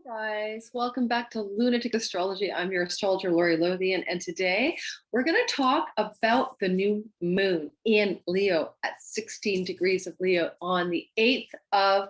Guys, welcome back to Lunatic Astrology. I'm your astrologer, Lori Lothian, and today we're going to talk about the new moon in Leo at 16 degrees of Leo on the 8th of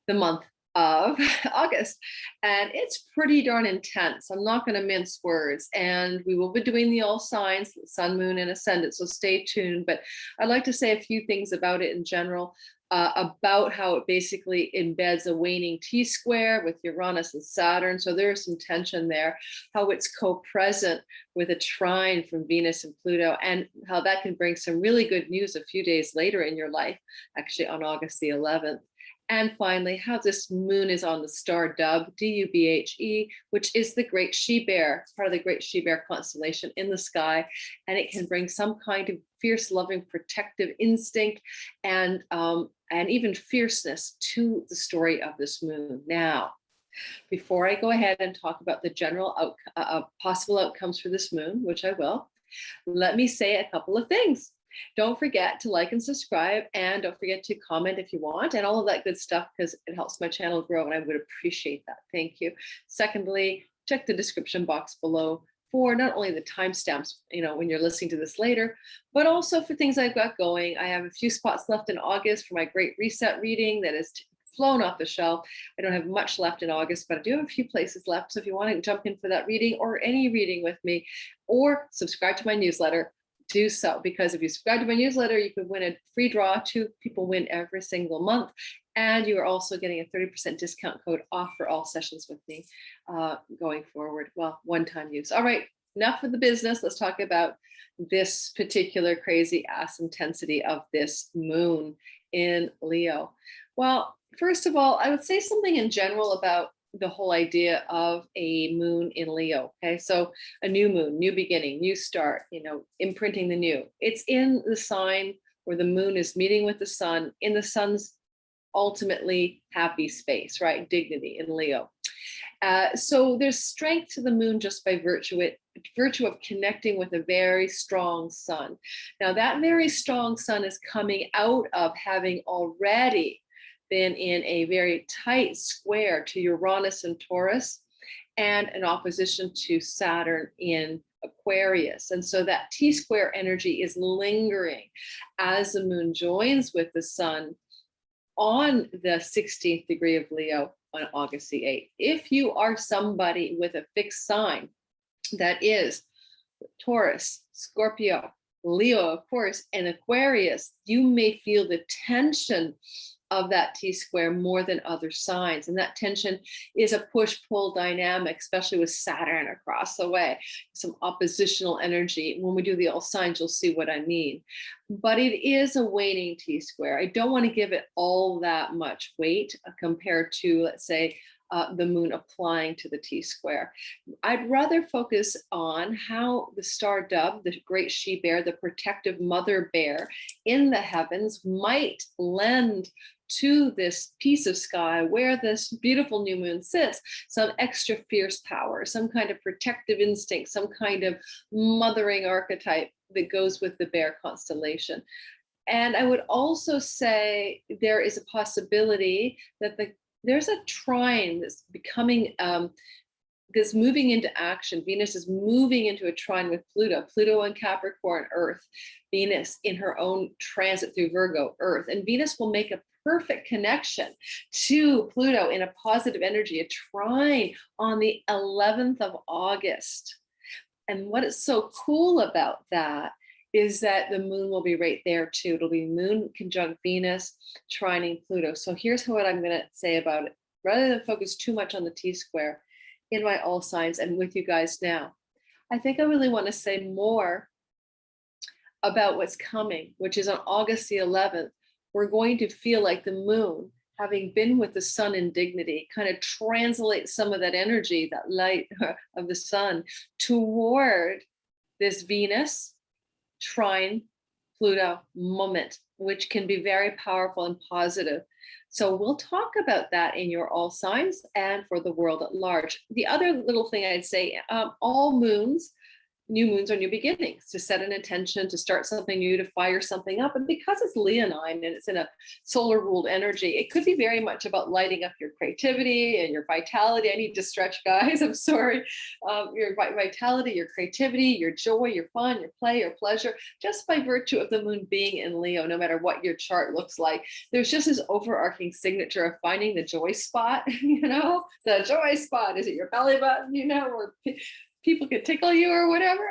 the month of August. And it's pretty darn intense. I'm not going to mince words, and we will be doing the all signs, sun, moon, and ascendant, so stay tuned. But I'd like to say a few things about it in general. About how it basically embeds a waning T-square with Uranus and Saturn. So there's some tension there, how it's co-present with a trine from Venus and Pluto, and how that can bring some really good news a few days later in your life, actually on August the 11th. And finally, how this moon is on the star Dubhe, Dubhe, which is the great she bear, part of the great she bear constellation in the sky. And it can bring some kind of fierce, loving, protective instinct and even fierceness to the story of this moon. Now, before I go ahead and talk about the general possible outcomes for this moon, which I will, let me say a couple of things. Don't forget to like and subscribe, and don't forget to comment if you want, and all of that good stuff, because it helps my channel grow, and I would appreciate that. Thank you. Secondly, check the description box below for not only the timestamps, when you're listening to this later, but also for things I've got going. I have a few spots left in August for my Great Reset reading that is flown off the shelf. I don't have much left in August, but I do have a few places left. So if you want to jump in for that reading or any reading with me, or subscribe to my newsletter, do so, because if you subscribe to my newsletter, you could win a free draw. 2 people win every single month, and you are also getting a 30% discount code off for all sessions with me going forward. Well, one-time use. All right, enough of the business. Let's talk about this particular crazy ass intensity of this moon in Leo. Well, first of all, I would say something in general about the whole idea of a moon in Leo. Okay, so a new moon, new beginning, new start, imprinting the new. It's in the sign where the moon is meeting with the sun in the sun's ultimately happy space, right? Dignity in Leo. So there's strength to the moon just by virtue of connecting with a very strong sun. Now that very strong sun is coming out of having already been in a very tight square to Uranus and Taurus, and an opposition to Saturn in Aquarius. And so that T-square energy is lingering as the moon joins with the sun on the 16th degree of Leo on August the 8th. If you are somebody with a fixed sign that is Taurus, Scorpio, Leo, of course, and Aquarius, you may feel the tension of that T-square more than other signs. And that tension is a push-pull dynamic, especially with Saturn across the way, some oppositional energy. When we do the all signs, you'll see what I mean. But it is a waning T-square. I don't want to give it all that much weight compared to, let's say, the moon applying to the T-square. I'd rather focus on how the star Dubhe, the great she bear, the protective mother bear in the heavens, might lend to this piece of sky where this beautiful new moon sits some extra fierce power, some kind of protective instinct, some kind of mothering archetype that goes with the bear constellation. And I would also say there is a possibility that there's a trine that's becoming this moving into action. Venus is moving into a trine with Pluto and Capricorn, Earth, Venus in her own transit through Virgo, Earth, and Venus will make a perfect connection to Pluto in a positive energy, a trine on the 11th of August. And what is so cool about that is that the moon will be right there too. It'll be moon conjunct Venus, trining Pluto. So here's what I'm going to say about it. Rather than focus too much on the T-square in my all signs and with you guys now, I think I really want to say more about what's coming, which is on August the 11th. We're going to feel like the moon, having been with the sun in dignity, kind of translate some of that energy, that light of the sun, toward this Venus trine Pluto moment, which can be very powerful and positive. So we'll talk about that in your all signs and for the world at large. The other little thing I'd say, all moons new moons are new beginnings, to set an intention, to start something new, to fire something up. And because it's leonine and it's in a solar ruled energy, it could be very much about lighting up your creativity and your vitality. I need to stretch, guys. I'm sorry. Your vitality, your creativity, your joy, your fun, your play, your pleasure, just by virtue of the moon being in Leo, no matter what your chart looks like. There's just this overarching signature of finding the joy spot, the joy spot. Is it your belly button, or people could tickle you or whatever?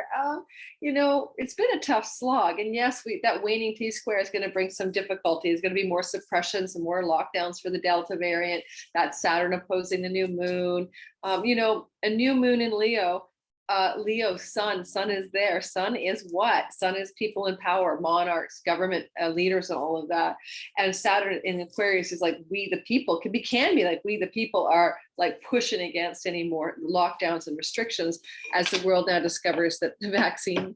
It's been a tough slog. And yes, that waning T-square is going to bring some difficulty. There's going to be more suppression, some more lockdowns for the Delta variant. That's Saturn opposing the new moon. A new moon in Leo. Leo, sun is there. Sun is what? Sun is people in power, monarchs, government leaders, and all of that. And Saturn in Aquarius is like we the people, can be like we the people are like pushing against any more lockdowns and restrictions, as the world now discovers that the vaccine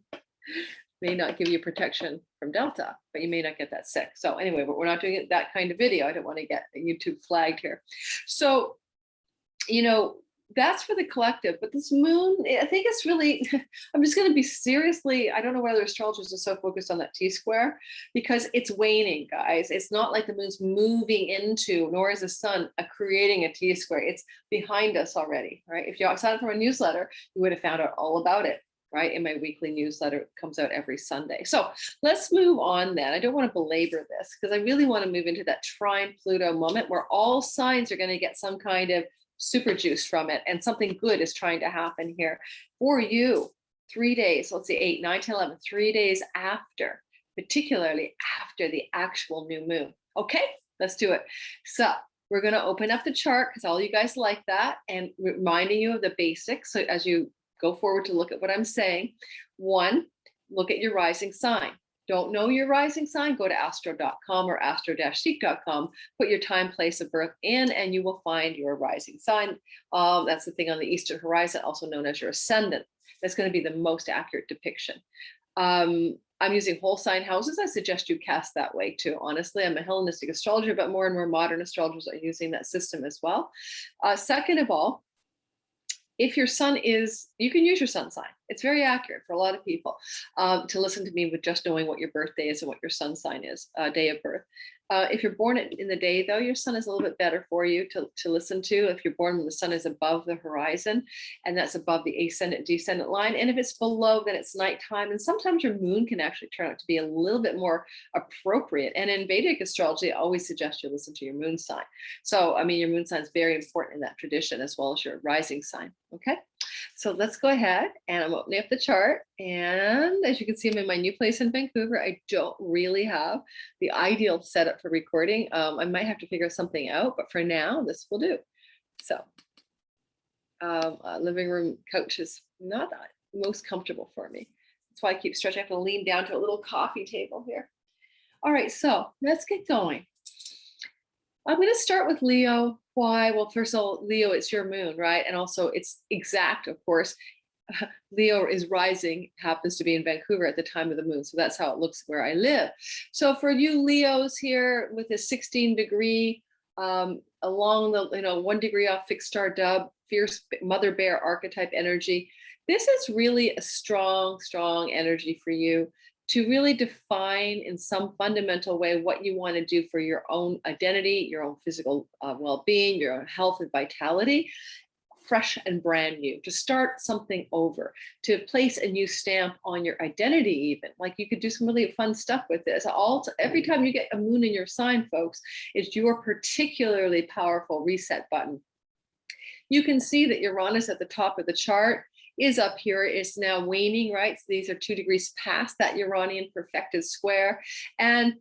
may not give you protection from Delta, but you may not get that sick. So anyway, but we're not doing that kind of video. I don't want to get YouTube flagged here. So, that's for the collective, but this moon, I think it's really, I'm just going to be seriously, I don't know whether astrologers are so focused on that T-square, because it's waning, guys. It's not like the moon's moving into, nor is the sun creating a T-square. It's behind us already, right? If you signed up for a newsletter, you would have found out all about it, right? In my weekly newsletter, it comes out every Sunday. So let's move on then. I don't want to belabor this because I really want to move into that trine Pluto moment where all signs are going to get some kind of super juice from it, and something good is trying to happen here for you. 3 days, let's see, 8, 9, 10, 11, 3 days after, particularly after the actual new moon. Okay, let's do it. So we're going to open up the chart because all you guys like that, and reminding you of the basics. So as you go forward to look at what I'm saying, 1, look at your rising sign. Don't know your rising sign? Go to astro.com or astro-seek.com, put your time, place of birth in, and you will find your rising sign. That's the thing on the eastern horizon, also known as your ascendant. That's going to be the most accurate depiction. I'm using whole sign houses. I suggest you cast that way too. Honestly, I'm a Hellenistic astrologer, but more and more modern astrologers are using that system as well. Second of all, if your sun is, you can use your sun sign. It's very accurate for a lot of people to listen to me with just knowing what your birthday is and what your sun sign is, day of birth. If you're born in the day, though, your sun is a little bit better for you to listen to. If you're born when the sun is above the horizon, and that's above the ascendant descendant line. And if it's below, then it's nighttime. And sometimes your moon can actually turn out to be a little bit more appropriate. And in Vedic astrology, I always suggest you listen to your moon sign. So, your moon sign is very important in that tradition, as well as your rising sign. Okay. So let's go ahead, and I'm opening up the chart. And as you can see, I'm in my new place in Vancouver. I don't really have the ideal setup for recording. I might have to figure something out, but for now, this will do. So living room couch is not that most comfortable for me. That's why I keep stretching. I have to lean down to a little coffee table here. All right, so let's get going. I'm going to start with Leo. Why? Well, first of all, Leo, it's your moon, right? And also it's exact, of course. Leo is rising, happens to be in Vancouver at the time of the moon. So that's how it looks where I live. So for you Leos here with a 16 degree, along the, 1 degree off fixed star Dubhe, fierce mother bear archetype energy, this is really a strong, strong energy for you to really define in some fundamental way what you want to do for your own identity, your own physical well-being, your own health and vitality, fresh and brand new, to start something over, to place a new stamp on your identity even. Like you could do some really fun stuff with this. Every time you get a moon in your sign, folks, it's your particularly powerful reset button. You can see that Uranus at the top of the chart is up here. It's now waning, right? So these are 2 degrees past that Uranian perfected square, and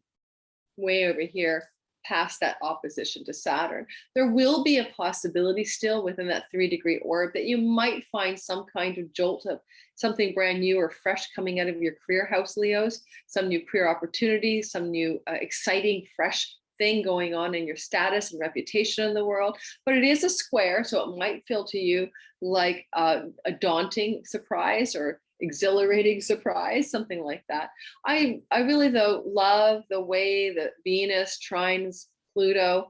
way over here past that opposition to Saturn. There will be a possibility still within that 3 degree orb that you might find some kind of jolt of something brand new or fresh coming out of your career house, Leos, some new career opportunities, some new exciting, fresh thing going on in your status and reputation in the world. But it is a square, so it might feel to you like a daunting surprise or exhilarating surprise, something like that. I really, though, love the way that Venus trines Pluto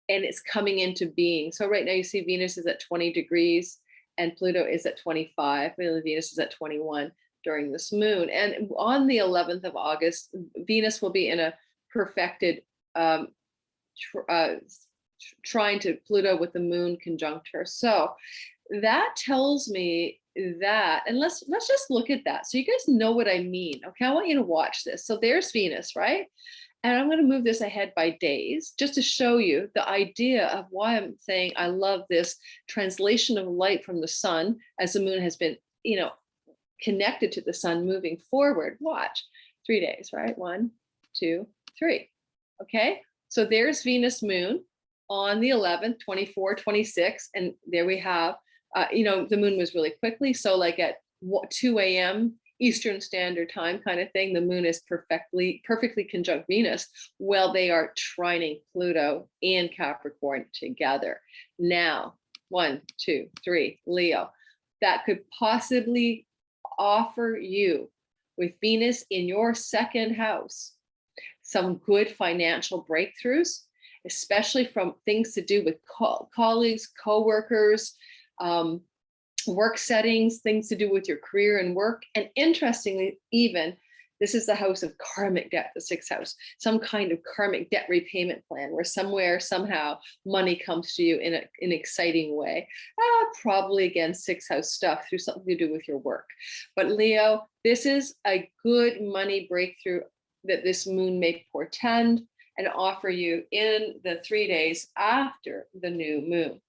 and it's coming into being. So right now you see Venus is at 20 degrees and Pluto is at 25, Venus is at 21 during this moon. And on the 11th of August, Venus will be in a perfected trine to Pluto with the moon conjunct her. So that tells me that, and let's just look at that so you guys know what I mean. Okay, I want you to watch this. So there's Venus, right? And I'm going to move this ahead by days just to show you the idea of why I'm saying I love this translation of light from the sun as the moon has been, connected to the sun moving forward. Watch 3 days, right? 1, 2, 3. Okay. So there's Venus moon on the 11th, 24, 26. And there we have, the moon was really quickly. So like at 2 a.m. Eastern Standard Time kind of thing, the moon is perfectly conjunct Venus. Well, they are trining Pluto and Capricorn together. Now, 1, 2, 3, Leo. That could possibly offer you, with Venus in your second house, some good financial breakthroughs, especially from things to do with colleagues, co-workers, work settings, things to do with your career and work. And interestingly, even this is the house of karmic debt, the sixth house, some kind of karmic debt repayment plan where somewhere, somehow money comes to you in an exciting way. Probably again, sixth house stuff through something to do with your work. But Leo, this is a good money breakthrough that this moon may portend and offer you in the 3 days after the new moon.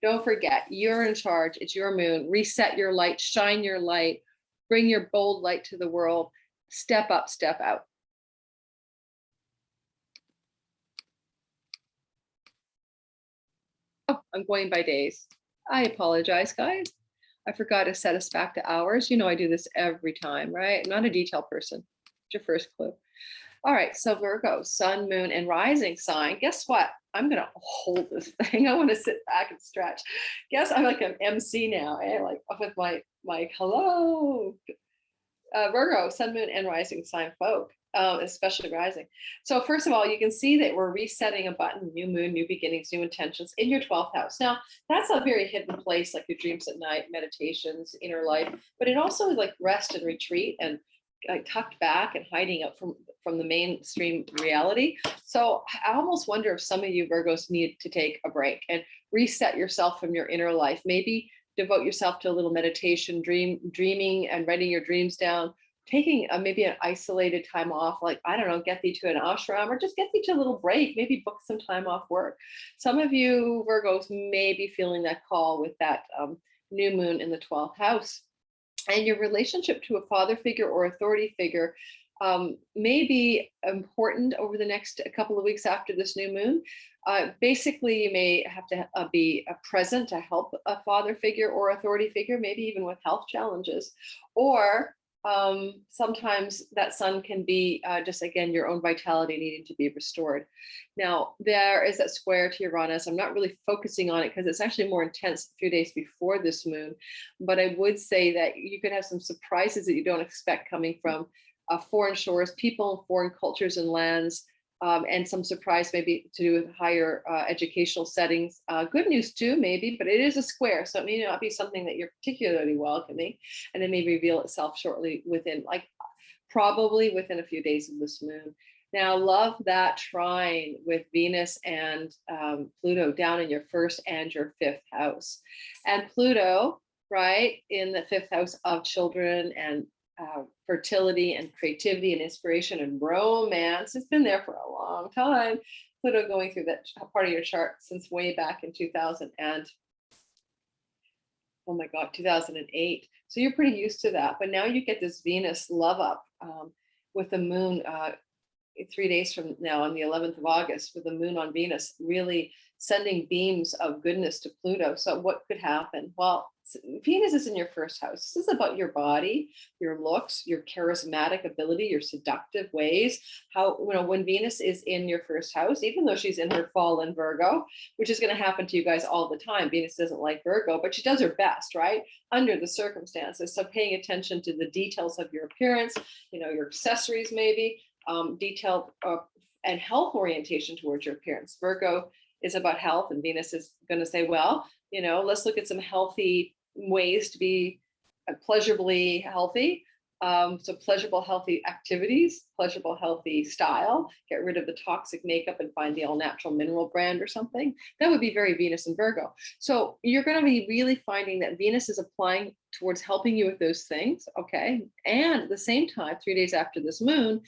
Don't forget, you're in charge. It's your moon. Reset your light, shine your light, bring your bold light to the world. Step up, step out. Oh, I'm going by days. I apologize, guys. I forgot to set us back to hours. I do this every time, right? I'm not a detail person. It's your first clue. All right, so Virgo, sun, moon, and rising sign. Guess what? I'm going to hold this thing. I want to sit back and stretch. Guess I'm like an MC now, like with my hello. Virgo, sun, moon, and rising sign folk, especially rising. So first of all, you can see that we're resetting a button, new moon, new beginnings, new intentions in your 12th house. Now, that's a very hidden place, like your dreams at night, meditations, inner life, but it also is like rest and retreat and tucked back and hiding out from the mainstream reality. So I almost wonder if some of you Virgos need to take a break and reset yourself from your inner life. Maybe devote yourself to a little meditation, dreaming and writing your dreams down, taking maybe an isolated time off, like, I don't know, get thee to an ashram or just get thee to a little break, maybe book some time off work. Some of you Virgos may be feeling that call with that new moon in the 12th house. And your relationship to a father figure or authority figure may be important over the next couple of weeks after this new moon. Basically, you may have to be present to help a father figure or authority figure, maybe even with health challenges. Or sometimes that sun can be just, again, your own vitality needing to be restored. Now, there is that square to Uranus. I'm not really focusing on it because it's actually more intense a few days before this moon. But I would say that you could have some surprises that you don't expect coming from foreign shores, people, foreign cultures and lands, and some surprise maybe to do with higher educational settings. Good news too, maybe, but it is a square, so it may not be something that you're particularly welcoming, and it may reveal itself shortly probably within a few days of this moon. Now, love that trine with Venus and Pluto down in your first and your fifth house. And Pluto, right, in the fifth house of children and fertility and creativity and inspiration and romance. It's been there for a long time. Pluto going through that part of your chart since way back in 2008. So you're pretty used to that. But now you get this Venus love up with the moon 3 days from now on the 11th of August, with the moon on Venus really sending beams of goodness to Pluto. So what could happen? Well, Venus is in your first house. This is about your body, your looks, your charismatic ability, your seductive ways. How, when Venus is in your first house, even though she's in her fall in Virgo, which is going to happen to you guys all the time. Venus doesn't like Virgo, but she does her best, right? Under the circumstances. So paying attention to the details of your appearance, your accessories, maybe, detailed and health orientation towards your appearance. Virgo is about health, and Venus is going to say, well, let's look at some healthy ways to be pleasurably healthy. So pleasurable, healthy activities, pleasurable, healthy style, get rid of the toxic makeup and find the all natural mineral brand or something. That would be very Venus and Virgo. So you're going to be really finding that Venus is applying towards helping you with those things. Okay. And at the same time, 3 days after this moon,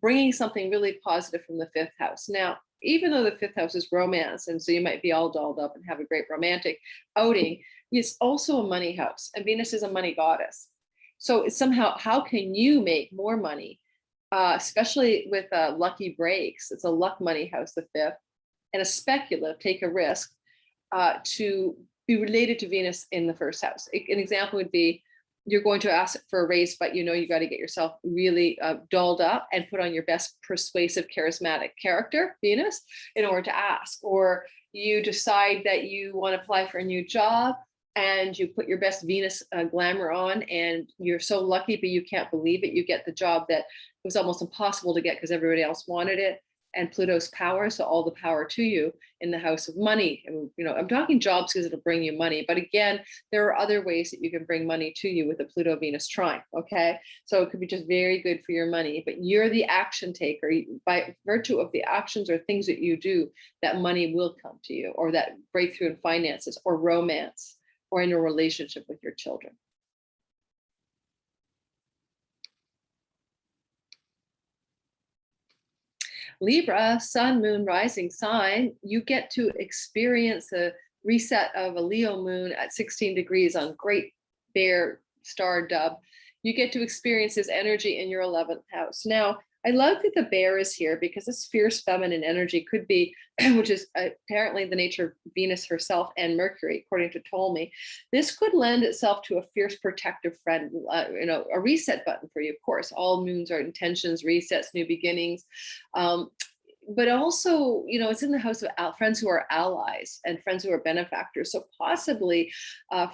bringing something really positive from the fifth house. Now, even though the fifth house is romance, and so you might be all dolled up and have a great romantic outing, it's also a money house, and Venus is a money goddess. So it's somehow, how can you make more money, especially with lucky breaks? It's a luck money house, the fifth, and a speculative, take a risk, to be related to Venus in the first house. An example would be, you're going to ask for a raise, but you know you got to get yourself really dolled up and put on your best persuasive, charismatic character, Venus, in order to ask. Or you decide that you want to apply for a new job and you put your best Venus glamour on, and you're so lucky, but you can't believe it. You get the job that was almost impossible to get because everybody else wanted it. And Pluto's power, so all the power to you in the house of money. And you know, I'm talking jobs because it'll bring you money, but again, there are other ways that you can bring money to you with the Pluto Venus trine. Okay, so it could be just very good for your money, but you're the action taker. By virtue of the actions or things that you do, that money will come to you, or that breakthrough in finances or romance or in a relationship with your children. Libra, sun, moon, rising sign, you get to experience the reset of a Leo moon at 16 degrees on Great Bear Star Dubhe. You get to experience this energy in your 11th house. Now, I love that the bear is here because this fierce feminine energy could be, which is apparently the nature of Venus herself and Mercury, according to Ptolemy. This could lend itself to a fierce protective friend, a reset button for you. Of course, all moons are intentions, resets, new beginnings. But also, you know, it's in the house of friends who are allies and friends who are benefactors. So possibly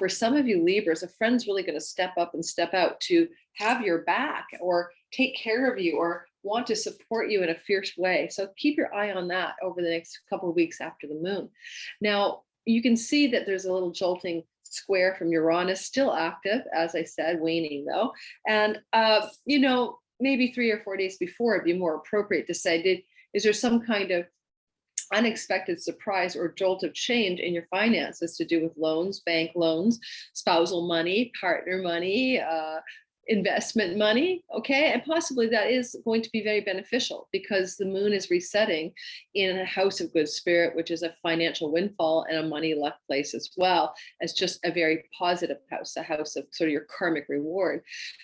for some of you Libras, a friend's really going to step up and step out to have your back or take care of you or want to support you in a fierce way. So keep your eye on that over the next couple of weeks after the moon. Now, you can see that there's a little jolting square from Uranus, still active, as I said, waning though. And, you know, maybe 3 or 4 days before, it'd be more appropriate to say, is there some kind of unexpected surprise or jolt of change in your finances to do with loans, bank loans, spousal money, partner money, investment money? Okay, and possibly that is going to be very beneficial because the moon is resetting in a house of good spirit, which is a financial windfall and a money luck place as well as just a very positive house, a house of sort of your karmic reward.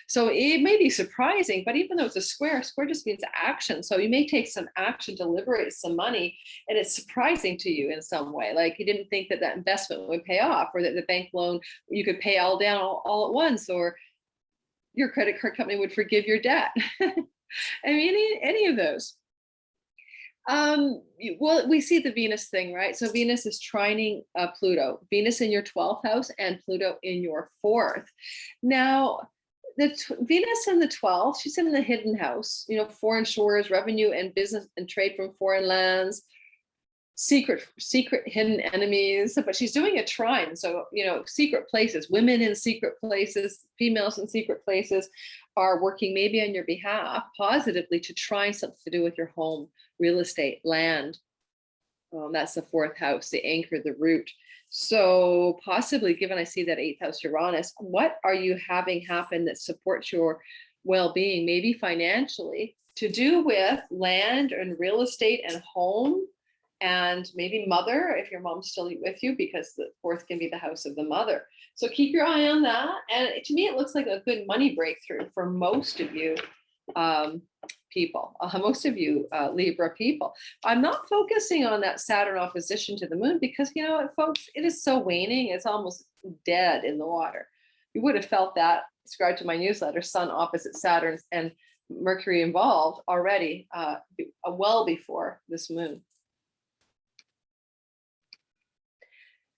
So it may be surprising, but even though it's a square just means action. So you may take some action to liberate some money, and it's surprising to you in some way. Like you didn't think that that investment would pay off, or that the bank loan you could pay all down all at once, or your credit card company would forgive your debt. I mean, any of those. Well, we see the Venus thing, right? So Venus is trining Pluto, Venus in your 12th house and Pluto in your 4th. Now, Venus in the 12th, she's in the hidden house, you know, foreign shores, revenue and business and trade from foreign lands, secret hidden enemies, but she's doing a trine. So, you know, secret places, women in secret places, females in secret places are working maybe on your behalf positively to try something to do with your home, real estate, land. That's the 4th house, the anchor, the root. So possibly, given I see that 8th house Uranus, what are you having happen that supports your well-being, maybe financially, to do with land and real estate and home? And maybe mother, if your mom's still with you, because the 4th can be the house of the mother. So keep your eye on that. And to me, it looks like a good money breakthrough for most of you people, most of you Libra people. I'm not focusing on that Saturn opposition to the moon because, you know, folks, it is so waning. It's almost dead in the water. You would have felt that, subscribe to my newsletter, Sun opposite Saturn and Mercury involved already well before this moon.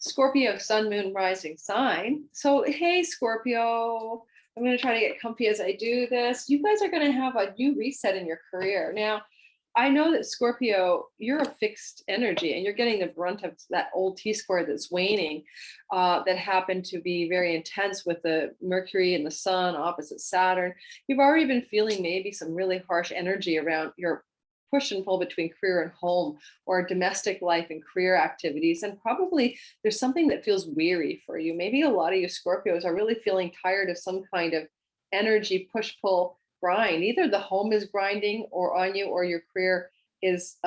Scorpio, sun, moon, rising sign. So, hey, Scorpio, I'm going to try to get comfy as I do this. You guys are going to have a new reset in your career. Now, I know that Scorpio, you're a fixed energy and you're getting the brunt of that old T square that's waning, that happened to be very intense with the Mercury and the Sun opposite Saturn. You've already been feeling maybe some really harsh energy around your push and pull between career and home, or domestic life and career activities. And probably there's something that feels weary for you. Maybe a lot of you Scorpios are really feeling tired of some kind of energy push pull grind. Either the home is grinding or on you, or your career is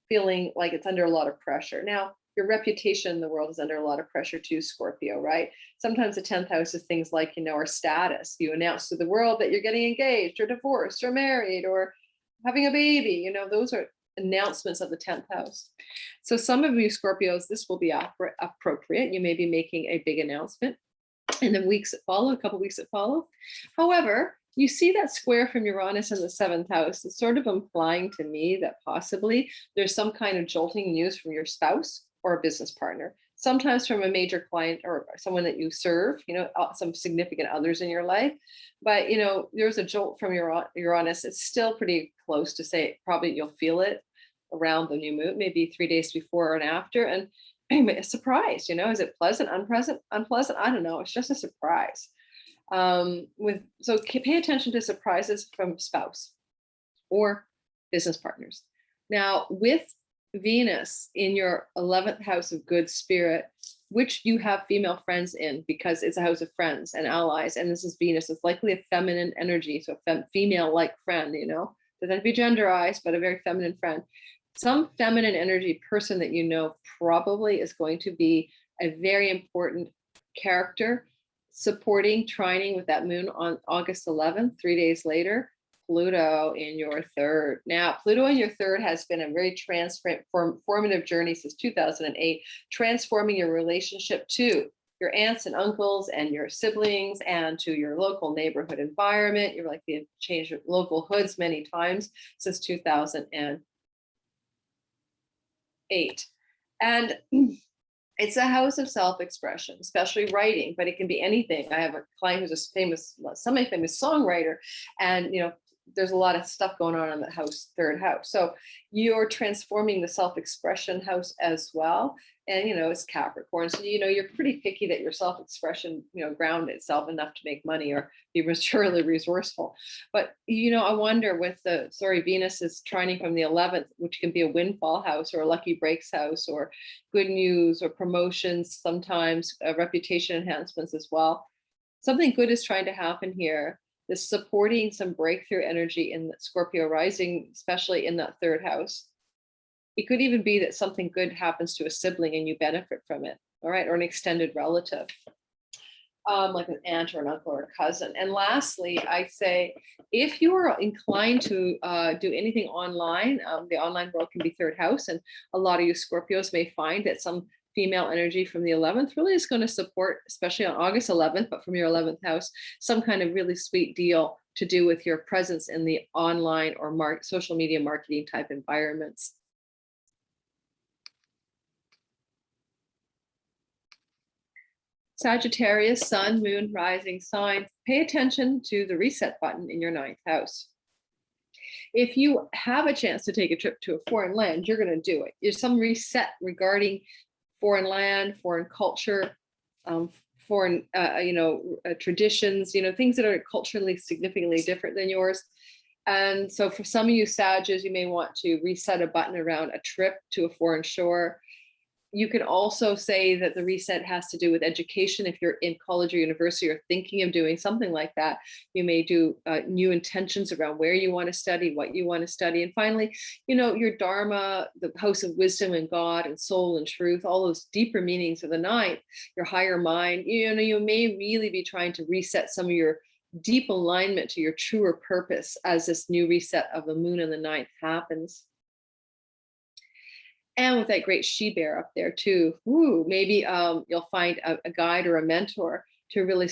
feeling like it's under a lot of pressure. Now, your reputation in the world is under a lot of pressure too, Scorpio, right? Sometimes the 10th house is things like, our status. You announce to the world that you're getting engaged or divorced or married or having a baby. Those are announcements of the 10th house. So some of you Scorpios, this will be appropriate. You may be making a big announcement in the weeks that follow, a couple weeks that follow. However, you see that square from Uranus in the 7th house. It's sort of implying to me that possibly there's some kind of jolting news from your spouse or a business partner, sometimes from a major client or someone that you serve, some significant others in your life. But, there's a jolt from Uranus. It's still pretty close to say, probably you'll feel it around the new moon, maybe 3 days before and after. And a surprise, is it pleasant, unpleasant? I don't know. It's just a surprise. So pay attention to surprises from spouse or business partners. Now, with Venus in your 11th house of good spirit, which you have female friends in because it's a house of friends and allies, and this is Venus, it's likely a feminine energy, so female-like friend, doesn't have to be genderized, but a very feminine friend. Some feminine energy person that probably is going to be a very important character, supporting, trining with that moon on August 11th, 3 days later, Pluto in your third. Now, Pluto in your third has been a very transformative journey since 2008, transforming your relationship to your aunts and uncles and your siblings and to your local neighborhood environment. You're likely to change your local hoods many times since 2008. And it's a house of self-expression, especially writing, but it can be anything. I have a client who's a semi-famous songwriter, and there's a lot of stuff going on in the third house. So you're transforming the self-expression house as well. And, it's Capricorn. So, you're pretty picky that your self-expression, ground itself enough to make money or be maturely resourceful. But, I wonder with Venus is trining from the 11th, which can be a windfall house or a lucky breaks house or good news or promotions, sometimes reputation enhancements as well. Something good is trying to happen here. This supporting some breakthrough energy in the Scorpio rising, especially in that third house. It could even be that something good happens to a sibling and you benefit from it, all right, or an extended relative, like an aunt or an uncle or a cousin. And lastly, I say, if you are inclined to do anything online, the online world can be third house, and a lot of you Scorpios may find that some female energy from the 11th really is going to support, especially on August 11th, but from your 11th house, some kind of really sweet deal to do with your presence in the online or social media marketing type environments. Sagittarius, sun, moon, rising sign, pay attention to the reset button in your 9th house. If you have a chance to take a trip to a foreign land, you're going to do it. There's some reset regarding foreign land, foreign culture, foreign, traditions, things that are culturally significantly different than yours. And so for some of you Sagittarius, you may want to reset a button around a trip to a foreign shore. You can also say that the reset has to do with education. If you're in college or university or thinking of doing something like that, you may do new intentions around where you want to study, what you want to study. And finally, your Dharma, the house of wisdom and God and soul and truth, all those deeper meanings of the 9th, your higher mind, you may really be trying to reset some of your deep alignment to your truer purpose as this new reset of the moon in the 9th happens. And with that great she-bear up there too, maybe you'll find a guide or a mentor to really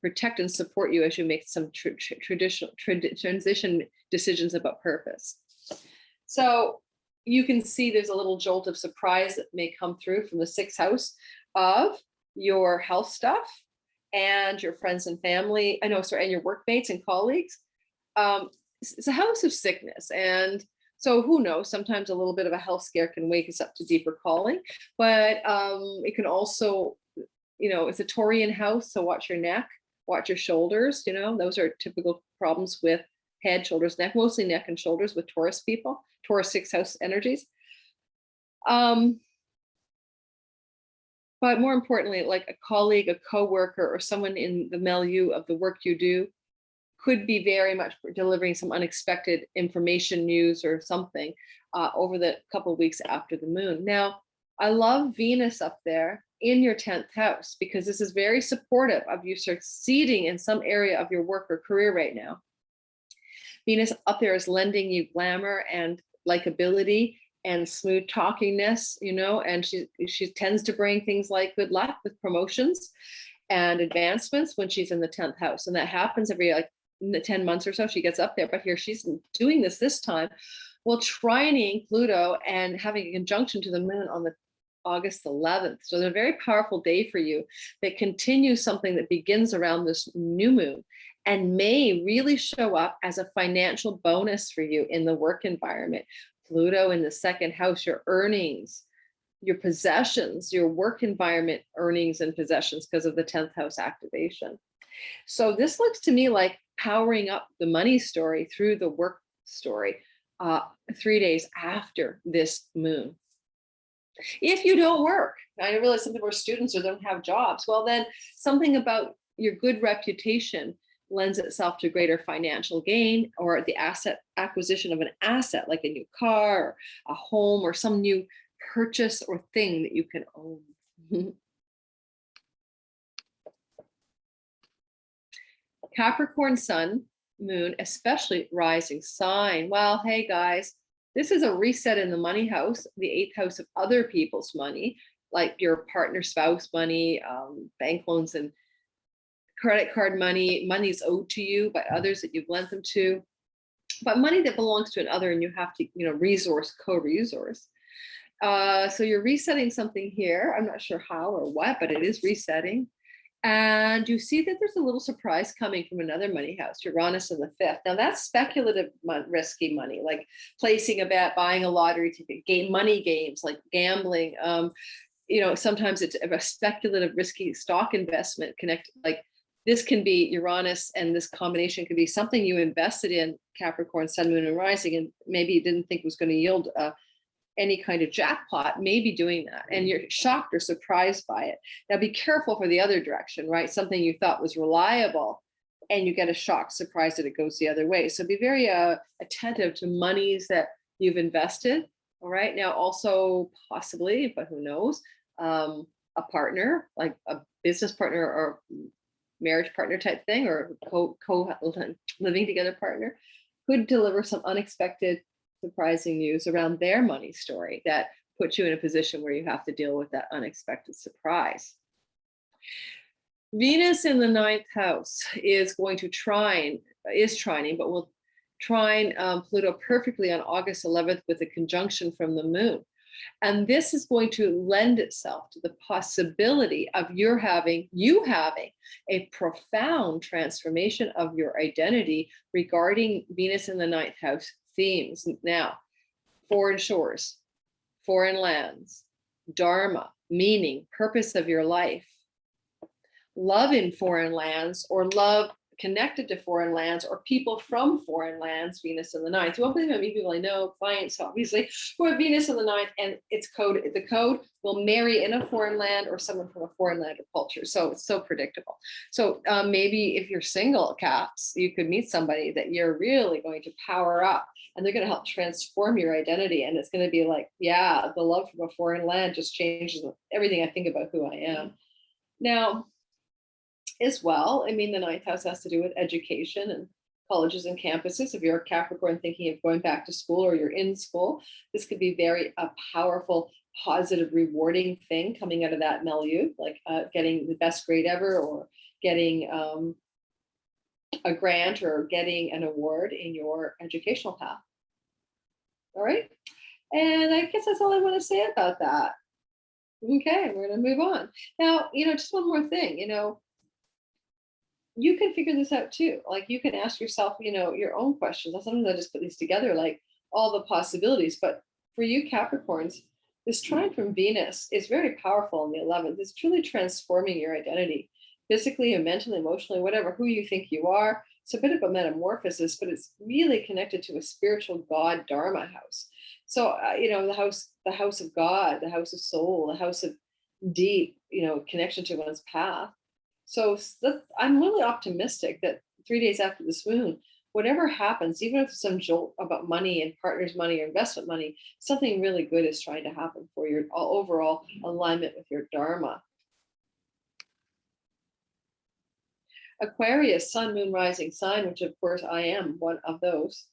protect and support you as you make some transition decisions about purpose. So you can see there's a little jolt of surprise that may come through from the 6th house of your health stuff and your friends and family, and your workmates and colleagues. It's a house of sickness. And So who knows? Sometimes a little bit of a health scare can wake us up to deeper calling, but it can also, it's a Taurian house, so watch your neck, watch your shoulders. Those are typical problems with head, shoulders, neck, mostly neck and shoulders with Taurus people, Taurus sixth house energies. But more importantly, like a colleague, a coworker, or someone in the milieu of the work you do could be very much delivering some unexpected information, news, or something over the couple of weeks after the moon. Now, I love Venus up there in your 10th house because this is very supportive of you succeeding in some area of your work or career right now. Venus up there is lending you glamour and likability and smooth talkingness, and she tends to bring things like good luck with promotions and advancements when she's in the 10th house. And that happens every 10 months or so. She gets up there, but here she's doing this time, well, trining Pluto and having a conjunction to the moon on the August 11th. So they're a very powerful day for you that continues something that begins around this new moon and may really show up as a financial bonus for you in the work environment. Pluto in the second house, your earnings, your possessions, your work environment earnings and possessions because of the 10th house activation. So this looks to me like powering up the money story through the work story 3 days after this moon. If you don't work, I realize some people are students or don't have jobs, well, then something about your good reputation lends itself to greater financial gain, or the asset acquisition of an asset like a new car or a home or some new purchase or thing that you can own. Capricorn sun, moon, especially rising sign. Well, hey guys, this is a reset in the money house, the 8th house of other people's money, like your partner, spouse money, bank loans and credit card money, money is owed to you by others that you've lent them to, but money that belongs to another and you have to, resource, co-resource. So you're resetting something here. I'm not sure how or what, but it is resetting. And you see that there's a little surprise coming from another money house, Uranus in the 5th. Now that's speculative, risky money, like placing a bet, buying a lottery ticket, money games, like gambling. Sometimes it's a speculative, risky stock investment like this can be Uranus, and this combination could be something you invested in, Capricorn, sun, moon, and rising, and maybe you didn't think was going to yield any kind of jackpot, maybe doing that, and you're shocked or surprised by it. Now be careful for the other direction, right? Something you thought was reliable and you get a shock surprise that it goes the other way. So be very attentive to monies that you've invested. All right. Now also possibly, but who knows, a partner, like a business partner or marriage partner type thing, or living together partner, could deliver some unexpected surprising news around their money story that puts you in a position where you have to deal with that unexpected surprise. Venus in the 9th house is going to trining, but will trine Pluto perfectly on August 11th with a conjunction from the moon. And this is going to lend itself to the possibility of you having a profound transformation of your identity regarding Venus in the 9th house themes. Now, foreign shores, foreign lands, dharma, meaning, purpose of your life, love in foreign lands, or love connected to foreign lands, or people from foreign lands, Venus in the 9th. You won't believe how many people I know, clients obviously, who have Venus in the 9th, and the code will marry in a foreign land or someone from a foreign land or culture. So it's so predictable. So maybe if you're single, Caps, you could meet somebody that you're really going to power up, and they're going to help transform your identity. And it's going to be like, yeah, the love from a foreign land just changes everything I think about who I am. Now, as well, I mean, the 9th house has to do with education and colleges and campuses. If you're a Capricorn thinking of going back to school, or you're in school, this could be a powerful, positive, rewarding thing coming out of that milieu, like getting the best grade ever, or getting a grant, or getting an award in your educational path. All right. And I guess that's all I want to say about that. Okay, we're going to move on. Now, just one more thing, you can figure this out too. Like you can ask yourself, your own questions. Sometimes I just put these together, like, all the possibilities. But for you Capricorns, this trine from Venus is very powerful on the 11th. It's truly transforming your identity, physically and mentally, emotionally, whatever, who you think you are. It's a bit of a metamorphosis, but it's really connected to a spiritual God Dharma house. So, the house of God, the house of soul, the house of deep, connection to one's path. So I'm really optimistic that 3 days after this moon, whatever happens, even if it's some jolt about money and partners' money or investment money, something really good is trying to happen for your overall alignment with your Dharma. Aquarius, sun, moon, rising sign, which of course I am one of those.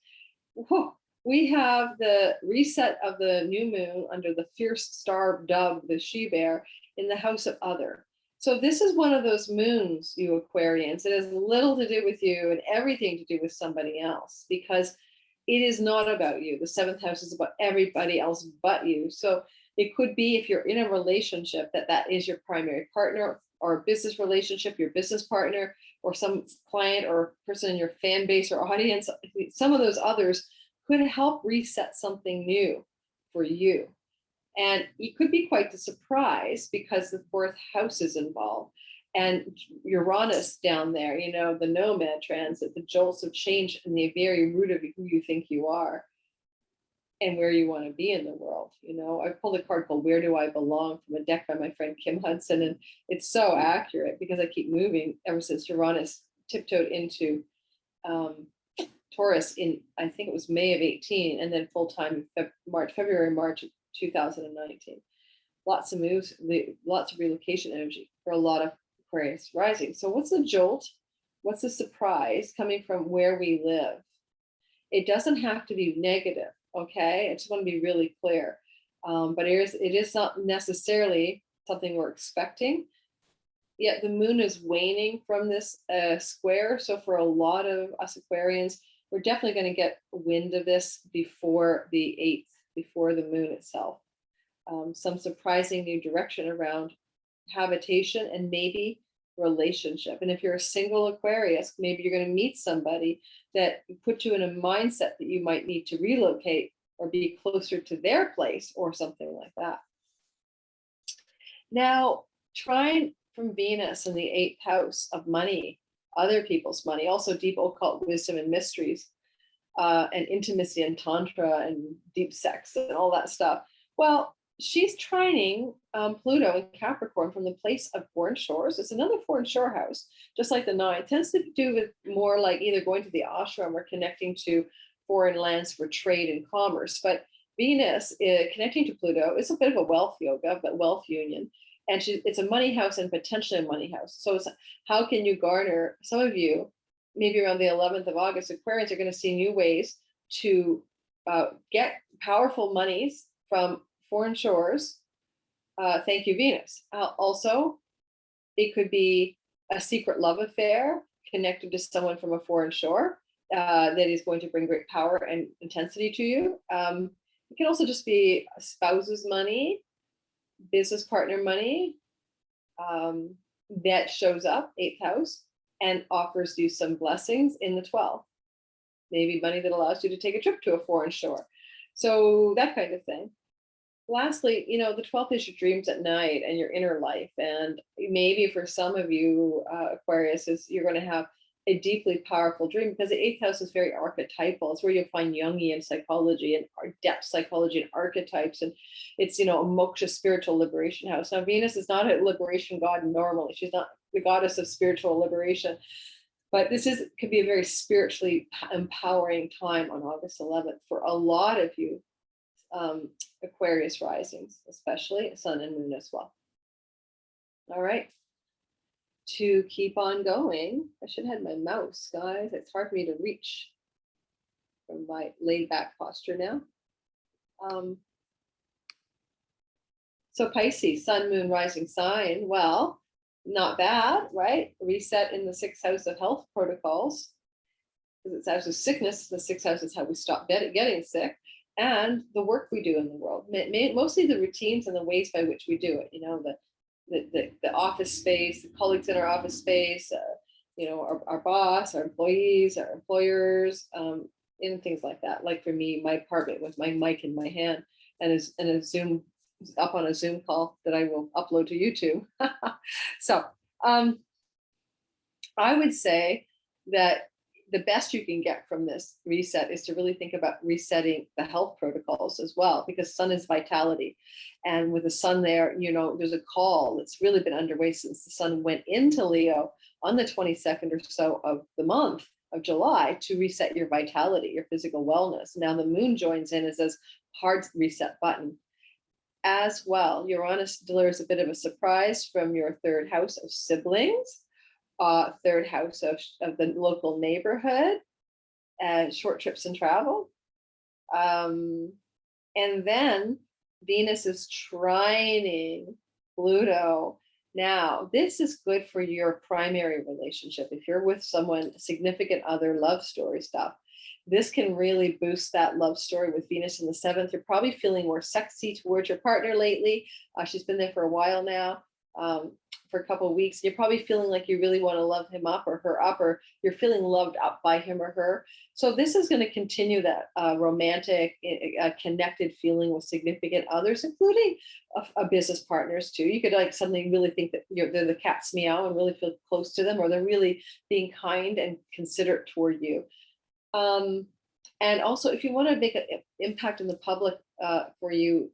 Whoa. We have the reset of the new moon under the fierce star Dubhe, the she-bear, in the house of other. So this is one of those moons, you Aquarians. It has little to do with you and everything to do with somebody else, because it is not about you. The 7th house is about everybody else but you. So it could be, if you're in a relationship, that is your primary partner, or a business relationship, your business partner, or some client or person in your fan base or audience. Some of those others could help reset something new for you. And you could be quite surprised because the 4th house is involved. And Uranus down there, the nomad transit, the jolts of change in the very root of who you think you are and where you want to be in the world. I pulled a card called Where Do I Belong from a deck by my friend Kim Hudson. And it's so accurate because I keep moving ever since Uranus tiptoed into Taurus in, I think it was May of 18, and then full time February, March of 2019. Lots of moves, lots of relocation energy for a lot of Aquarius rising. So what's the jolt? What's the surprise coming from where we live? It doesn't have to be negative, okay? I just want to be really clear. But it is not necessarily something we're expecting. Yet the moon is waning from this square. So for a lot of us Aquarians, we're definitely going to get wind of this before the 8th, before the moon itself. Some surprising new direction around habitation and maybe relationship. And if you're a single Aquarius, maybe you're going to meet somebody that put you in a mindset that you might need to relocate or be closer to their place or something like that. Now, trine from Venus in the 8th house of money, other people's money, also deep occult wisdom and mysteries, and intimacy and tantra and deep sex and all that stuff. Well, she's trining Pluto in Capricorn from the place of foreign shores. It's another foreign shore house, just like the 9th. It tends to do with more like either going to the ashram or connecting to foreign lands for trade and commerce. But Venus connecting to Pluto is a bit of a wealth yoga, but wealth union. And it's a money house and potentially a money house. So it's how can you garner, some of you, maybe around the 11th of August, Aquarians are going to see new ways to get powerful monies from foreign shores. Thank you, Venus. Also, it could be a secret love affair connected to someone from a foreign shore that is going to bring great power and intensity to you. It can also just be a spouse's money, business partner money that shows up, 8th house, and offers you some blessings in the 12th. Maybe money that allows you to take a trip to a foreign shore. So that kind of thing. Lastly, the 12th is your dreams at night and your inner life. And maybe for some of you, Aquarius, you're going to have a deeply powerful dream because the 8th house is very archetypal. It's where you'll find Jungian psychology and depth psychology and archetypes. And it's, a moksha spiritual liberation house. Now, Venus is not a liberation god normally. She's not the goddess of spiritual liberation. But this could be a very spiritually empowering time on August 11th for a lot of you Aquarius risings, especially sun and moon as well. All right. To keep on going, I should have my mouse, guys. It's hard for me to reach from my laid back posture now. So Pisces, sun, moon, rising sign. Well, not bad, right? Reset in the 6th house of health protocols. Because it's house of sickness. The 6th house is how we stop getting sick. And the work we do in the world, mostly the routines and the ways by which we do it. The office space, the colleagues in our office space, our boss, our employees, our employers, in things like that. Like for me, my apartment with my mic in my hand and a Zoom up on a Zoom call that I will upload to YouTube. So I would say that the best you can get from this reset is to really think about resetting the health protocols as well, because sun is vitality. And with the sun there, there's a call that's really been underway since the sun went into Leo on the 22nd or so of the month of July to reset your vitality, your physical wellness. Now the moon joins in as this hard reset button. As well, Uranus delivers a bit of a surprise from your third house of siblings, third house of the local neighborhood, short trips and travel. And then Venus is trining Pluto. Now, this is good for your primary relationship. If you're with someone, significant other, love story stuff, this can really boost that love story with Venus in the 7th. You're probably feeling more sexy towards your partner lately. She's been there for a while now, for a couple of weeks. You're probably feeling like you really want to love him up or her up, or you're feeling loved up by him or her. So this is going to continue that romantic, connected feeling with significant others, including business partners too. You could like suddenly really think that they're the cat's meow and really feel close to them, or they're really being kind and considerate toward you. And also, if you want to make an impact in the public for you,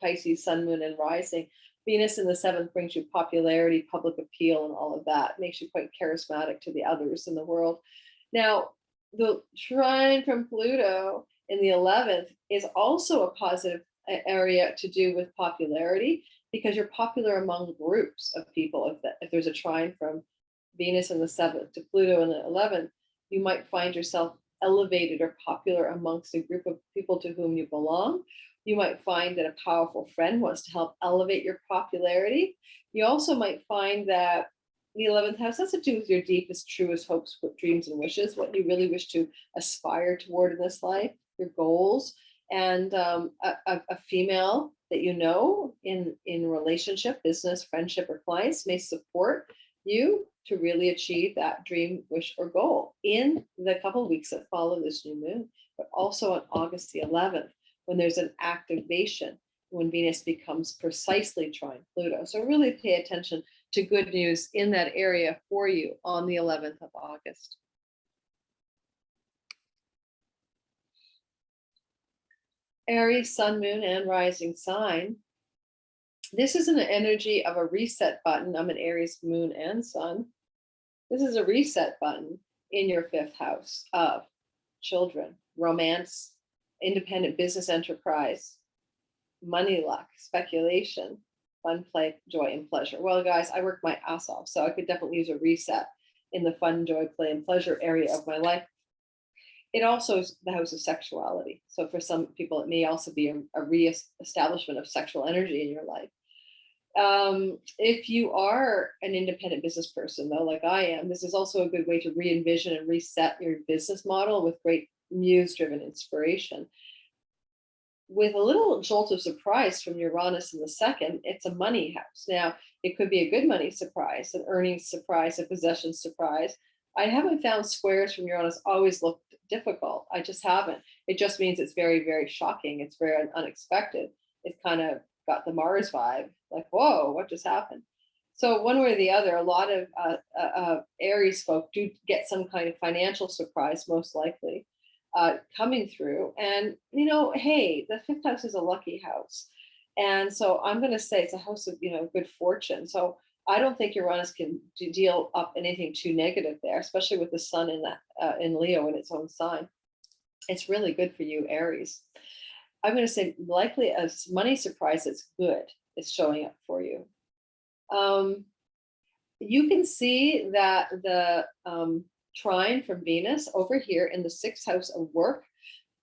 Pisces, sun, moon, and rising, Venus in the 7th brings you popularity, public appeal, and all of that. Makes you quite charismatic to the others in the world. Now, the trine from Pluto in the 11th is also a positive area to do with popularity, because you're popular among groups of people. If there's a trine from Venus in the 7th to Pluto in the 11th, you might find yourself elevated or popular amongst a group of people to whom you belong. You might find that a powerful friend wants to help elevate your popularity. You also might find that the 11th house has to do with your deepest, truest hopes, dreams, and wishes, what you really wish to aspire toward in this life, your goals. And a female that you know in relationship, business, friendship, or clients may support you to really achieve that dream, wish, or goal in the couple of weeks that follow this new moon, but also on August the 11th, when there's an activation, when Venus becomes precisely trine Pluto. So really pay attention to good news in that area for you on the 11th of August. Aries, sun, moon, and rising sign. This is an energy of a reset button. I'm an Aries, moon, and sun. This is a reset button in your 5th house of children, romance, independent business enterprise, money luck, speculation, fun, play, joy, and pleasure. Well, guys, I work my ass off, so I could definitely use a reset in the fun, joy, play, and pleasure area of my life. It also is the house of sexuality. So for some people, it may also be a re-establishment of sexual energy in your life. If you are an independent business person, though, like I am, this is also a good way to re-envision and reset your business model with great muse-driven inspiration. With a little jolt of surprise from Uranus in the 2nd, it's a money house. Now, it could be a good money surprise, an earnings surprise, a possession surprise. I haven't found squares from Uranus always look difficult. I just haven't. It just means it's very, very shocking. It's very unexpected. It kind of got the Mars vibe, like, whoa, what just happened? So one way or the other, a lot of Aries folk do get some kind of financial surprise, most likely, coming through. And, hey, the 5th house is a lucky house. And so I'm going to say it's a house of, good fortune. So I don't think Uranus can deal up anything too negative there, especially with the sun in Leo in its own sign. It's really good for you, Aries. I'm going to say likely a money surprise that's good is showing up for you. You can see that the trine from Venus over here in the 6th house of work,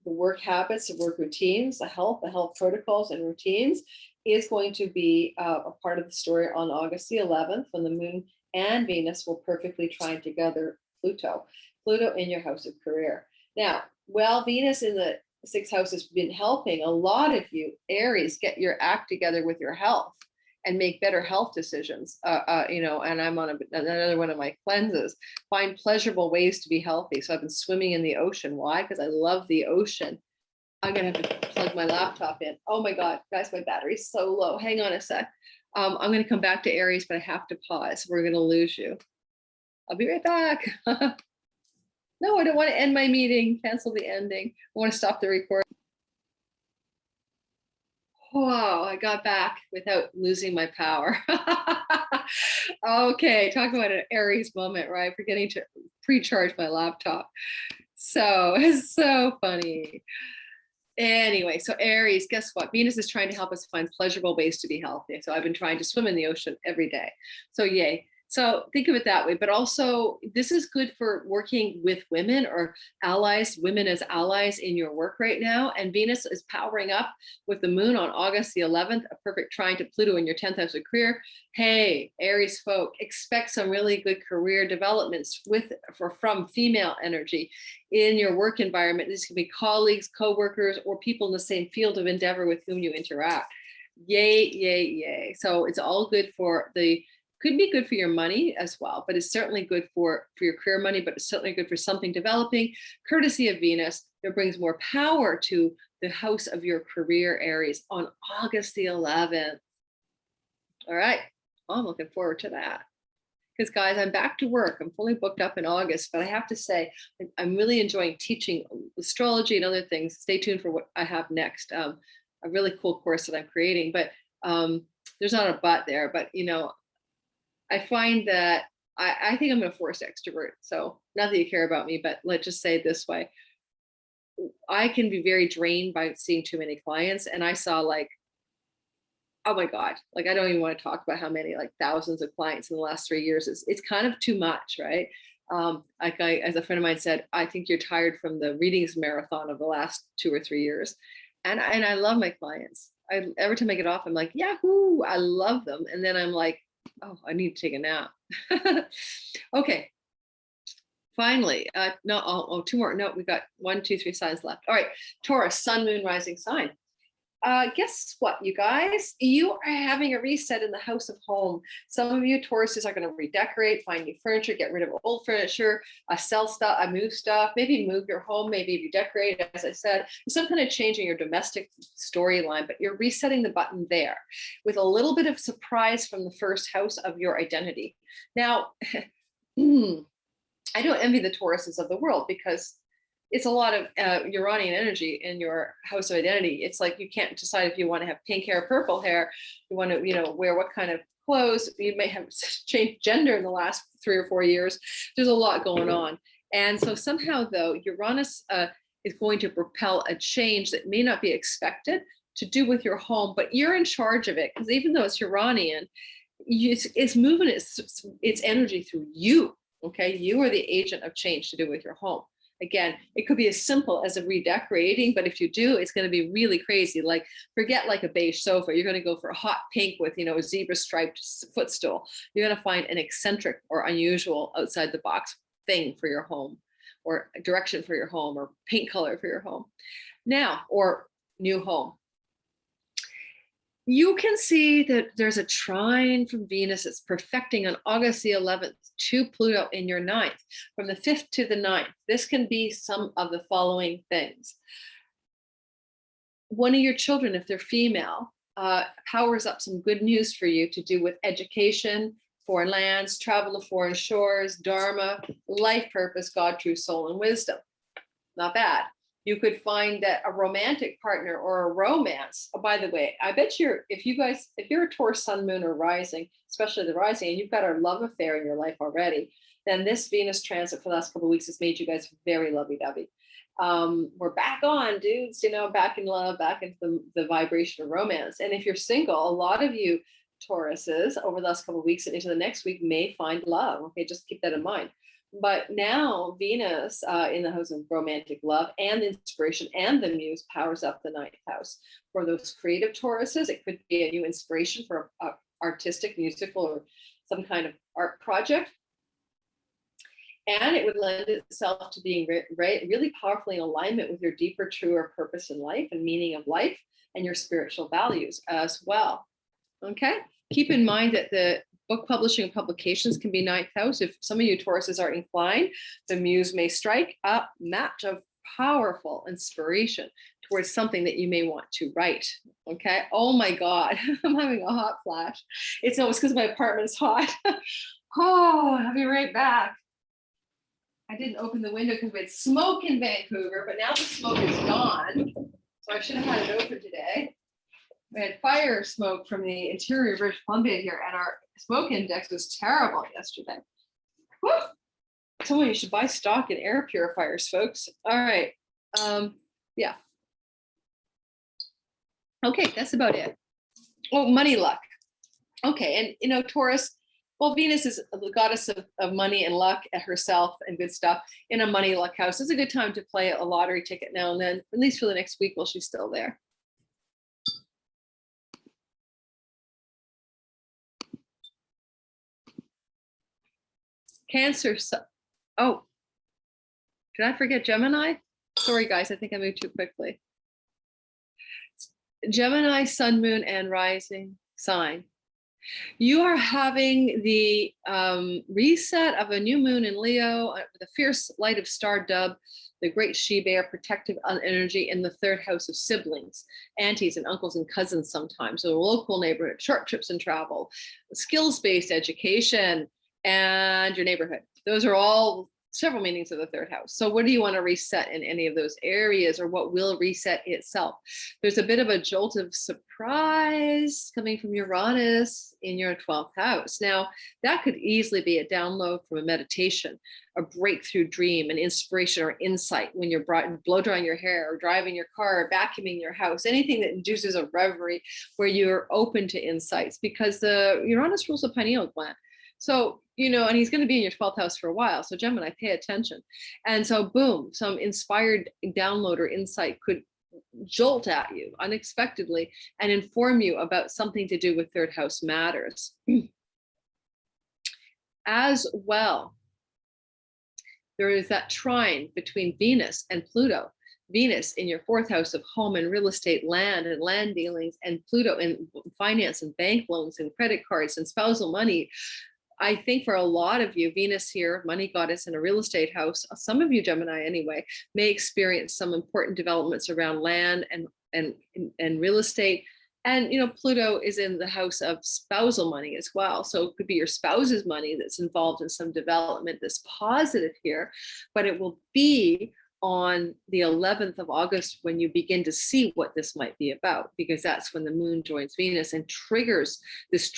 the work habits, the work routines, the health protocols and routines is going to be a part of the story on August the 11th, when the moon and Venus will perfectly trine together Pluto in your house of career. Now, while Venus in the 6th house has been helping a lot of you, Aries, get your act together with your health. and make better health decisions. And I'm on another one of my cleanses. Find pleasurable ways to be healthy. So I've been swimming in the ocean. Why? Because I love the ocean. I'm gonna have to plug my laptop in. Oh my God, guys, my battery's so low. Hang on a sec. I'm gonna come back to Aries, but I have to pause. We're gonna lose you. I'll be right back. No, I don't want to end my meeting. Cancel the ending. I want to stop the recording. Wow, I got back without losing my power. Okay, talk about an Aries moment, right? Forgetting to pre-charge my laptop. So it's so funny. Anyway, so Aries, guess what? Venus is trying to help us find pleasurable ways to be healthy. So I've been trying to swim in the ocean every day. So yay. So think of it that way. But also, this is good for working with women or allies, women as allies in your work right now. And Venus is powering up with the moon on August the 11th, a perfect trine to Pluto in your 10th house of career. Hey, Aries folk, expect some really good career developments from female energy in your work environment. These can be colleagues, coworkers, or people in the same field of endeavor with whom you interact. Yay, yay, yay. So it's all good for could be good for your money as well, but it's certainly good for your career money, but it's certainly good for something developing, courtesy of Venus. That brings more power to the house of your career, Aries, on August the 11th. All right, I'm looking forward to that. Because guys, I'm back to work. I'm fully booked up in August, but I have to say, I'm really enjoying teaching astrology and other things. Stay tuned for what I have next. A really cool course that I'm creating, but there's not a but there, but I find that I think I'm a forced extrovert. So not that you care about me, but let's just say it this way. I can be very drained by seeing too many clients. And I saw oh my God, I don't even want to talk about how many, thousands of clients in the last 3 years. It's kind of too much, right? As a friend of mine said, I think you're tired from the readings marathon of the last 2 or 3 years. And I love my clients. Every time I get off, I'm like, yahoo, I love them. And then I'm like, oh, I need to take a nap. Okay. Finally, two more. No, we've got 1, 2, 3 signs left. All right. Taurus, sun, moon, rising sign. Guess what, you guys? You are having a reset in the house of home. Some of you Tauruses are going to redecorate, find new furniture, get rid of old furniture, sell stuff, move stuff, maybe move your home, maybe redecorate, as I said, some kind of change in your domestic storyline, but you're resetting the button there with a little bit of surprise from the first house of your identity. Now, I don't envy the Tauruses of the world because it's a lot of Uranian energy in your house of identity. It's like you can't decide if you want to have pink hair, purple hair. You want to, wear what kind of clothes. You may have changed gender in the last 3 or 4 years. There's a lot going on. And so somehow, though, Uranus is going to propel a change that may not be expected to do with your home, but you're in charge of it. Because even though it's Uranian, it's moving its energy through you. Okay, you are the agent of change to do with your home. Again, it could be as simple as a redecorating, but if you do, it's going to be really crazy. Forget a beige sofa. You're going to go for a hot pink with, a zebra striped footstool. You're going to find an eccentric or unusual outside the box thing for your home, or a direction for your home, or paint color for your home. Now, or new home. You can see that there's a trine from Venus. It's perfecting on August the 11th to Pluto in your 9th, from the 5th to the 9th. This can be some of the following things. One of your children, if they're female, powers up some good news for you to do with education, foreign lands, travel to foreign shores, dharma, life purpose, God, truth, soul, and wisdom. Not bad. You could find that a romantic partner or a romance. Oh, by the way, I bet if you're a Taurus sun, moon, or rising, especially the rising, and you've got a love affair in your life already, then this Venus transit for the last couple of weeks has made you guys very lovey-dovey. We're back on, dudes, back in love, back into the vibration of romance. And if you're single, a lot of you Tauruses over the last couple of weeks and into the next week may find love. Okay, just keep that in mind. But now Venus in the house of romantic love and inspiration and the muse powers up the 9th house. For those creative Tauruses, it could be a new inspiration for an artistic, musical, or some kind of art project. And it would lend itself to being really powerfully in alignment with your deeper, truer purpose in life and meaning of life and your spiritual values as well. Okay, Keep in mind that the book publishing and publications can be ninth house. If some of you Tauruses are inclined, the muse may strike a match of powerful inspiration towards something that you may want to write. Okay. Oh my God, I'm having a hot flash. It's because my apartment's hot. Oh, I'll be right back. I didn't open the window because we had smoke in Vancouver, but now the smoke is gone. So I should have had it open today. We had fire smoke from the interior of British Columbia here, and our smoke index was terrible yesterday. Woo! Someone, you should buy stock in air purifiers, folks. All right. Yeah. Okay, that's about it. Oh, money luck. Okay, and Taurus, well, Venus is the goddess of money and luck at herself and good stuff in a money luck house. It's a good time to play a lottery ticket now and then, at least for the next week while she's still there. Cancer. Oh, did I forget Gemini? Sorry, guys. I think I moved too quickly. Gemini, sun, moon, and rising sign. You are having the reset of a new moon in Leo, the fierce light of star Dubhe, the great she-bear, protective energy in the third house of siblings, aunties and uncles and cousins sometimes, so a local neighborhood, short trips and travel, skills-based education, and your neighborhood. Those are all several meanings of the third house. So what do you want to reset in any of those areas, or what will reset itself? There's a bit of a jolt of surprise coming from Uranus in your 12th house. Now, that could easily be a download from a meditation, a breakthrough dream, an inspiration or insight when you're blow drying your hair or driving your car or vacuuming your house, anything that induces a reverie where you're open to insights, because the Uranus rules the pineal gland. So, and he's going to be in your 12th house for a while. So Gemini, pay attention. And so boom, some inspired download or insight could jolt at you unexpectedly and inform you about something to do with third house matters. As well, there is that trine between Venus and Pluto. Venus in your 4th house of home and real estate, land and land dealings, and Pluto in finance and bank loans and credit cards and spousal money. I think for a lot of you, Venus here, money goddess in a real estate house, some of you Gemini anyway, may experience some important developments around land and real estate. And, Pluto is in the house of spousal money as well. So it could be your spouse's money that's involved in some development that's positive here, but it will be on the 11th of August when you begin to see what this might be about, because that's when the moon joins Venus and triggers this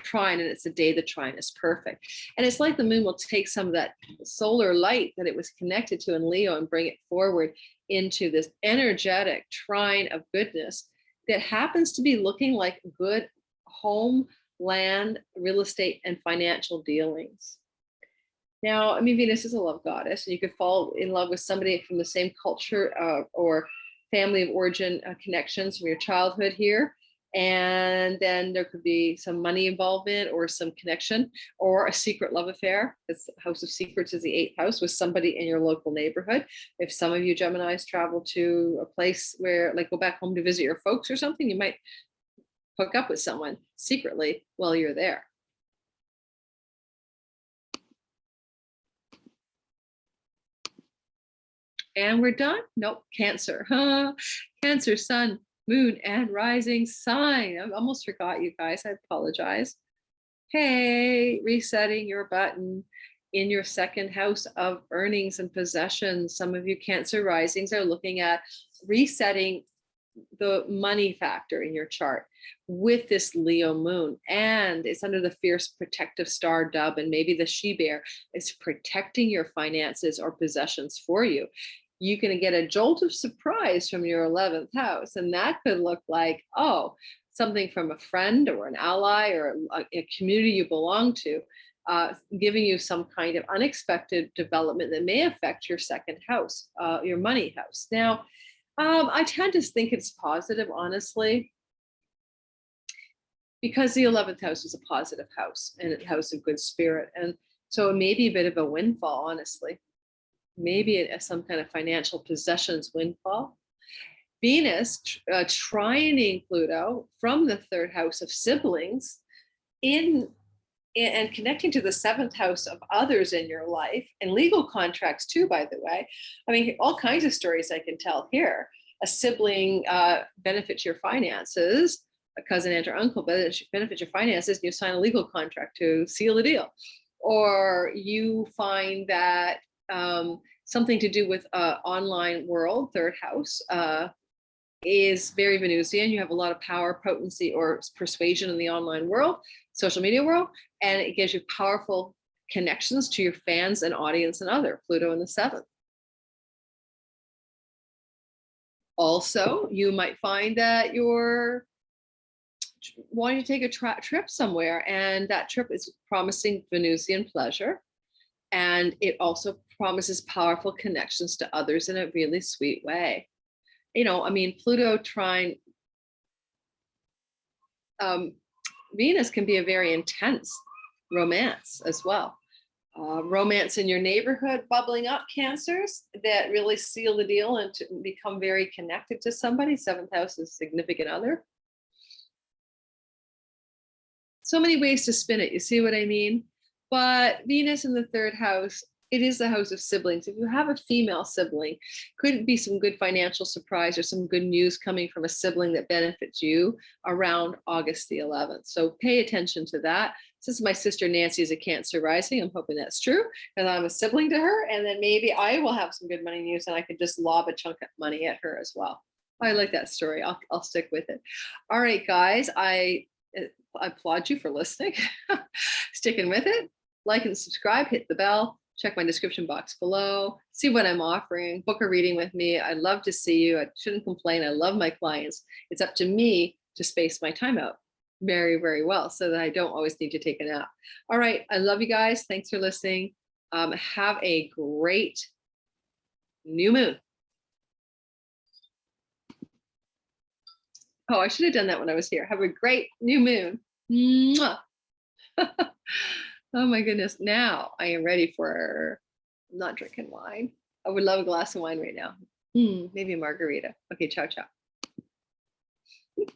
trine, and it's the day the trine is perfect. And it's like the moon will take some of that solar light that it was connected to in Leo and bring it forward into this energetic trine of goodness that happens to be looking like good home, land, real estate, and financial dealings. Now, Venus is a love goddess, and you could fall in love with somebody from the same culture or family of origin connections from your childhood here. And then there could be some money involvement or some connection or a secret love affair. This house of secrets is the 8th house, with somebody in your local neighborhood. If some of you Geminis travel to a place where, like, go back home to visit your folks or something, you might hook up with someone secretly while you're there. And we're done? Nope, Cancer. Cancer, sun, moon, and rising sign. I almost forgot, you guys. I apologize. Hey, resetting your button in your 2nd house of earnings and possessions. Some of you Cancer risings are looking at resetting the money factor in your chart with this Leo moon, and it's under the fierce protective star Dubhe, and maybe the she-bear is protecting your finances or possessions for you. You can get a jolt of surprise from your 11th house, and that could look like, something from a friend or an ally or a community you belong to, giving you some kind of unexpected development that may affect your 2nd house, your money house. Now, I tend to think it's positive, honestly, because the 11th house is a positive house and a house of good spirit. And so it may be a bit of a windfall, honestly. Maybe some kind of financial possessions windfall. Venus trining Pluto from the 3rd house of siblings and connecting to the seventh house of others in your life and legal contracts too, by the way. I mean, all kinds of stories I can tell here. A sibling benefits your finances, a cousin, aunt, or uncle benefits your finances, and you sign a legal contract to seal the deal. Or you find that something to do with online world, third house, is very Venusian. You have a lot of power, potency, or persuasion in the online world, social media world, and it gives you powerful connections to your fans and audience and other. Pluto in the seventh. Also, you might find that you're wanting to take a trip somewhere, and that trip is promising Venusian pleasure, and it also promises powerful connections to others in a really sweet way. You know, I mean, Pluto trine Venus can be a very intense romance as well. Romance in your neighborhood bubbling up, Cancers, that really seal the deal and to become very connected to somebody. Seventh house is significant other. So many ways to spin it, you see what I mean? But Venus in the third house, it is the house of siblings. If you have a female sibling, could be some good financial surprise or some good news coming from a sibling that benefits you around August the 11th. So pay attention to that. Since my sister Nancy is a Cancer rising, I'm hoping that's true, because I'm a sibling to her, and then maybe I will have some good money news and I could just lob a chunk of money at her as well. I like that story. I'll stick with it. All right, guys, I applaud you for listening, sticking with it. Like and subscribe, hit the bell, check my description box below, see what I'm offering, book a reading with me. I'd love to see you. I shouldn't complain. I love my clients. It's up to me to space my time out very, very well so that I don't always need to take a nap. All right. I love you guys. Thanks for listening. Have a great new moon. Oh, I should have done that when I was here. Have a great new moon. Mwah. Oh my goodness. Now I am ready for, I'm not drinking wine. I would love a glass of wine right now. Maybe a margarita. Okay, ciao, ciao.